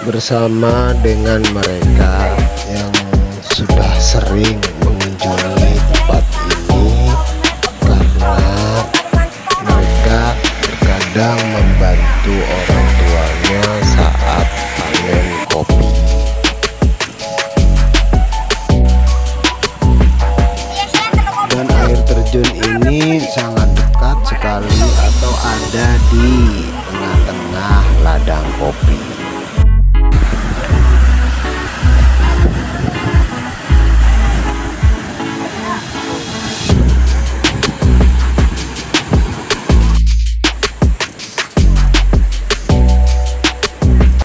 bersama dengan mereka yang sudah sering mengunjungi tempat ini, karena mereka terkadang membantu orang tuanya saat panen kopi. Dan air terjun ini sangat dekat sekali atau ada di tengah-tengah ladang kopi.